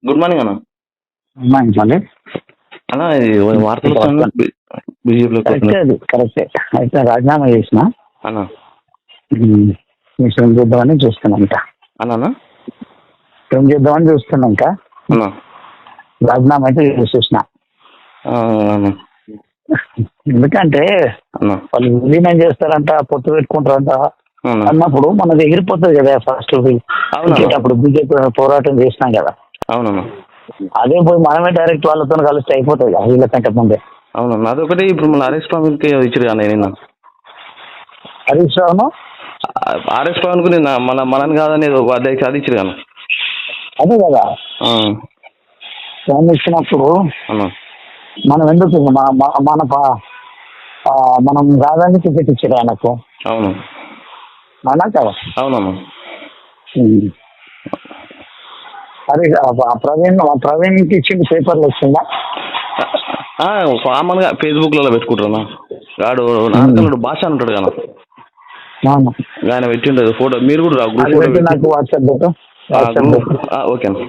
Good morning అన్న. మంచి అన్న ఇది వార్తలు బీజేపీలో కరెక్టే. అయితే రాజీనామా చేసిన అన్న ఏం చేద్దామని చూస్తున్నాం ఇంకా. అన్న ఏం చేద్దామని చూస్తున్నాం ఇంకా. అన్న రాజీనామా అయితే చూసిన. ఎందుకంటే వాళ్ళు విలీనం చేస్తారంట, పొత్తు పెట్టుకుంటారంట అన్నప్పుడు మనది ఎగిరిపోతుంది కదా. ఫస్ట్ అప్పుడు బీజేపీ పోరాటం చేసినాం కదా. అవునన్నా. అదే పోయి మనమే డైరెక్ట్ వాళ్ళతో కలిస్తే అయిపోతుంది కదా వీళ్ళకంటే ముందే. అవునన్నా. అదొకటి ఇప్పుడు మన హరీష్ పవన్కి ఇచ్చారు కానీ నిన్న హరీష్ రావును ఆర్ఎస్ పవన్కు నిన్న మనని కాదని అధ్యక్ష అది ఇచ్చారు కానీ. అదే కదా ఫోన్ ఇచ్చినప్పుడు మనం ఎందుకు మనం కాదని టికెట్ ఇచ్చారు ఆయనకు. అవును అవునా కదా. అవునమ్మా. అరే ప్రవీణ్కి ఇచ్చింది పేపర్లు వచ్చిందా? కామన్గా ఫేస్బుక్లలో పెట్టుకుంటారా వాడు నాటకాలు భాష ఉంటాడు కదా ఆయన పెట్టిండదు ఫోటో. మీరు కూడా గ్రూప్ నాకు వాట్సాప్ ఓకే అన్న.